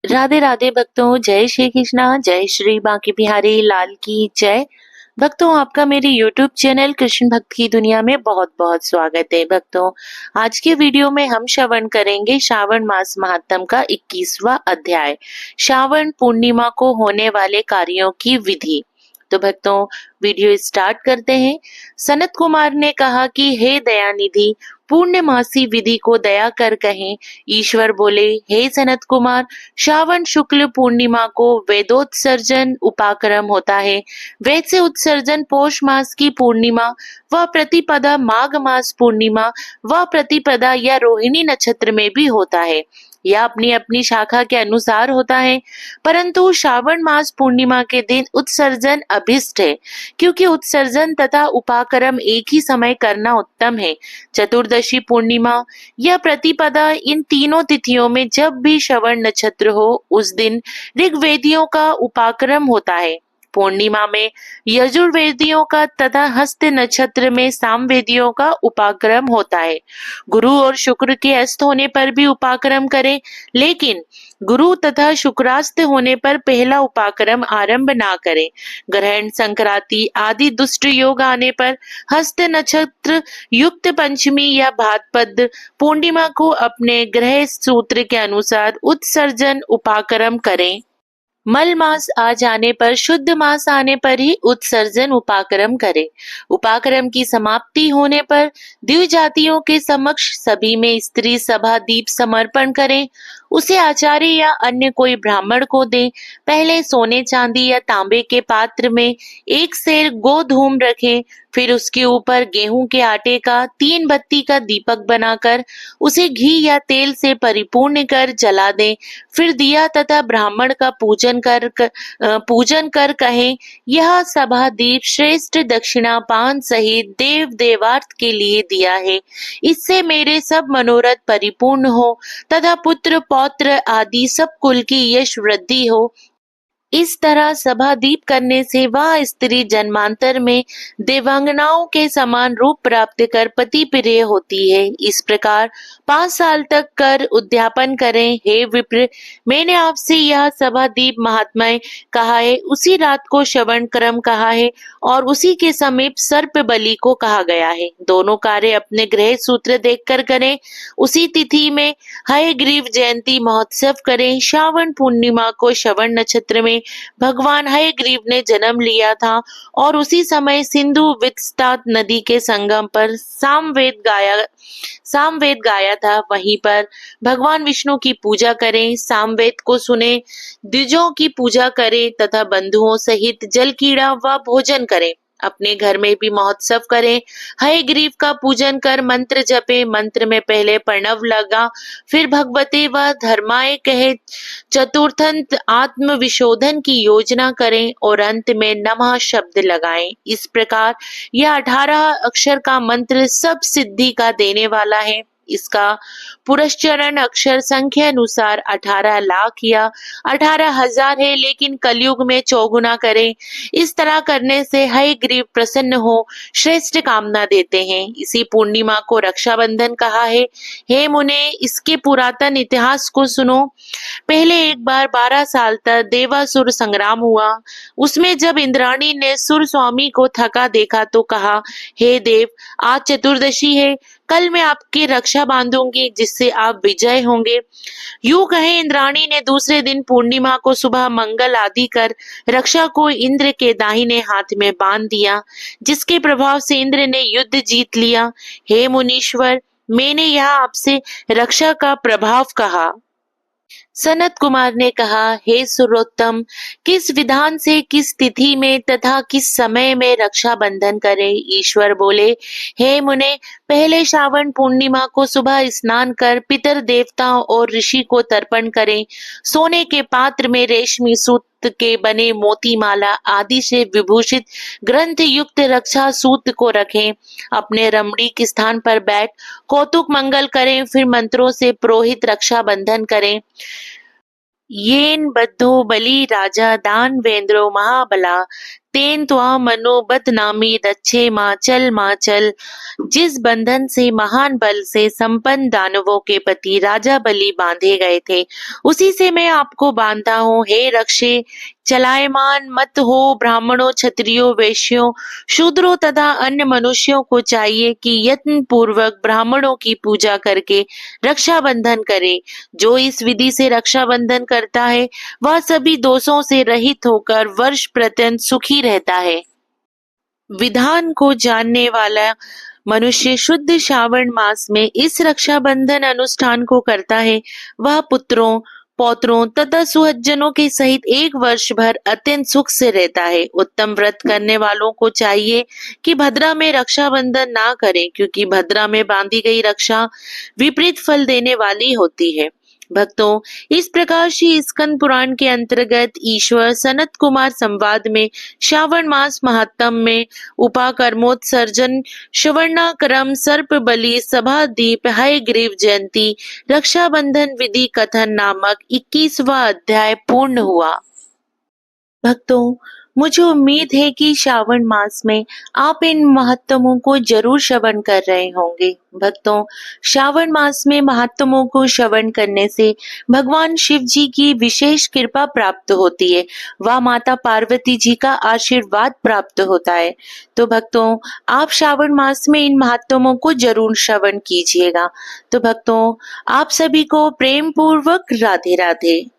राधे राधे भक्तों, जय श्री कृष्णा, जय श्री बांके बिहारी लाल की जय। भक्तों, आपका मेरे YouTube चैनल कृष्ण भक्त की दुनिया में बहुत बहुत स्वागत है। भक्तों, आज के वीडियो में हम श्रवण करेंगे श्रावण मास महात्म का 21वां अध्याय, श्रावण पूर्णिमा को होने वाले कार्यों की विधि। तो भक्तों, वीडियो स्टार्ट करते हैं। सनत कुमार ने कहा कि हे दयानिधि, पूर्णमासी विधि को दया कर कहें। ईश्वर बोले, हे सनत कुमार, श्रावण शुक्ल पूर्णिमा को वेदोत्सर्जन उपाकर्म होता है। वेद से उत्सर्जन पौष मास की पूर्णिमा व प्रतिपदा, माघ मास पूर्णिमा व प्रतिपदा या रोहिणी नक्षत्र में भी होता है। यह अपनी अपनी शाखा के अनुसार होता है, परंतु श्रावण मास पूर्णिमा के दिन उत्सर्जन अभिष्ट है, क्योंकि उत्सर्जन तथा उपाकर्म एक ही समय करना उत्तम है। चतुर्दशी पूर्णिमा या प्रतिपदा, इन तीनों तिथियों में जब भी श्रवण नक्षत्र हो, उस दिन ऋग्वेदियों का उपाकर्म होता है। पूर्णिमा में यजुर्वेदियों का तथा हस्त नक्षत्र में सामवेदियों का उपाकर्म होता है। गुरु और शुक्र के अस्त होने पर भी उपाकर्म करें, लेकिन गुरु तथा शुक्रास्त होने पर पहला उपाकर्म आरंभ ना करें। ग्रहण, संक्रांति आदि दुष्ट योग आने पर हस्त नक्षत्र युक्त पंचमी या भाद्रपद पूर्णिमा को अपने ग्रह सूत्र के अनुसार उत्सर्जन उपाकर्म करें। मल मास आ जाने पर, शुद्ध मास आने पर ही उत्सर्जन उपाकर्म करें। उपाकर्म की समाप्ति होने पर द्विजातियों के समक्ष सभी में स्त्री सभा दीप समर्पण करें। उसे आचार्य या अन्य कोई ब्राह्मण को दें। पहले सोने चांदी या तांबे के पात्र में एक सेर गोधूम रखें, फिर उसके ऊपर गेहूं के आटे का 3 बत्ती का दीपक बनाकर उसे घी या तेल से परिपूर्ण कर जला दें। फिर दिया तथा ब्राह्मण का पूजन कर कहें, यह सभा दीप श्रेष्ठ दक्षिणा पान सहित देव देवार्थ के लिए दिया है। इससे मेरे सब मनोरथ परिपूर्ण हो तथा पुत्र पौत्र आदि सब कुल की यश वृद्धि हो। इस तरह सभा दीप करने से वह स्त्री जन्मांतर में देवांगनाओं के समान रूप प्राप्त कर पति प्रिय होती है। इस प्रकार 5 साल तक कर उद्यापन करें। हे विप्र, मैंने आपसे यह सभा दीप महात्म्य कहा है, उसी रात को श्रवण क्रम कहा है और उसी के समीप सर्प बलि को कहा गया है। दोनों कार्य अपने ग्रह सूत्र देखकर करें। उसी तिथि में हयग्रीव जयंती महोत्सव करें। श्रावण पूर्णिमा को श्रवण नक्षत्र में भगवान हयग्रीव ने जन्म लिया था और उसी समय सिंधु वित्सता नदी के संगम पर सामवेद गाया था। वहीं पर भगवान विष्णु की पूजा करें, सामवेद को सुने, द्विजों की पूजा करें तथा बंधुओं सहित जल कीड़ा व भोजन करें। अपने घर में भी महोत्सव करें। हयग्रीव का पूजन कर मंत्र जपे। मंत्र में पहले प्रणव लगा, फिर भगवते व धर्माय कहे, चतुर्थंत आत्म विशोधन की योजना करें और अंत में नमः शब्द लगाएं। इस प्रकार यह 18 अक्षर का मंत्र सब सिद्धि का देने वाला है। इसका पुरस्चरण अक्षर संख्या अनुसार 18 लाख या 18,000 है, लेकिन कलयुग में चौगुना करें। इस तरह करने से हयग्रीव प्रसन्न हो श्रेष्ठ कामना देते हैं। इसी पूर्णिमा को रक्षाबंधन कहा है। हे मुने, इसके पुरातन इतिहास को सुनो। पहले एक बार 12 साल तक देवासुर संग्राम हुआ। उसमें जब इंद्राणी ने सुर स्वामी को थका देखा तो कहा, हे देव, आज चतुर्दशी है, कल मैं आपकी रक्षा बांधूंगी जिससे आप विजय होंगे। यूं कहे इंद्राणी ने दूसरे दिन पूर्णिमा को सुबह मंगल आदि कर रक्षा को इंद्र के दाहिने हाथ में बांध दिया, जिसके प्रभाव से इंद्र ने युद्ध जीत लिया। हे मुनीश्वर, मैंने यहाँ आपसे रक्षा का प्रभाव कहा। सनत कुमार ने कहा, हे सुरोत्तम, किस विधान से किस तिथि में तथा किस समय में रक्षा बंधन करें? ईश्वर बोले, हे मुने, पहले श्रावण पूर्णिमा को सुबह स्नान कर पितर देवताओं और ऋषि को तर्पण करें। सोने के पात्र में रेशमी सूत के बने मोती माला आदि से विभूषित ग्रंथ युक्त रक्षा सूत को रखें। अपने रमणी के स्थान पर बैठ कौतुक मंगल करें। फिर मंत्रों से पुरोहित रक्षा बंधन करें। येन बद्धो बलि राजा दानवेंद्रो महाबला तेन त्वा मनो बदनामी रच्छे माँ चल। जिस बंधन से महान बल से संपन्न दानवों के पति राजा बलि बांधे गए थे, उसी से मैं आपको बांधा हूँ। हे रक्षे, चलायमान मत हो। ब्राह्मणों, क्षत्रियों, वैश्यों, शूद्रों तथा अन्य मनुष्यों को चाहिए कि यत्न पूर्वक ब्राह्मणों की पूजा करके रक्षाबंधन करे। जो इस विधि से रक्षाबंधन करता है, वह सभी दोषों से रहित होकर वर्ष पर्यंत सुखी रहता है। विधान को जानने वाला मनुष्य शुद्ध श्रावण मास में इस रक्षाबंधन अनुष्ठान को करता है। वह पुत्रों, पौत्रों तथा सुहज्जनों के सहित एक वर्ष भर अत्यंत सुख से रहता है। उत्तम व्रत करने वालों को चाहिए कि भद्रा में रक्षाबंधन ना करें, क्योंकि भद्रा में बांधी गई रक्षा विपरीत फल देने वाली होती है। भक्तों, इस प्रकार श्री स्कंद पुराण के अंतर्गत ईश्वर सनत कुमार संवाद में श्रावण मास महात्म में उपाकर्मोत्सर्जन, श्रवणाक्रम, सर्प बलि, सभा दीप, हयग्रीव जयंती, रक्षाबंधन विधि कथन नामक 21वां अध्याय पूर्ण हुआ। भक्तों, मुझे उम्मीद है कि श्रावण मास में आप इन महात्मों को जरूर श्रवण कर रहे होंगे। भक्तों, श्रावण मास में महात्मों को श्रवण करने से भगवान शिव जी की विशेष कृपा प्राप्त होती है, व माता पार्वती जी का आशीर्वाद प्राप्त होता है। तो भक्तों, आप श्रावण मास में इन महात्मों को जरूर श्रवण कीजिएगा। तो भक्तों, आप सभी को प्रेम पूर्वक राधे राधे।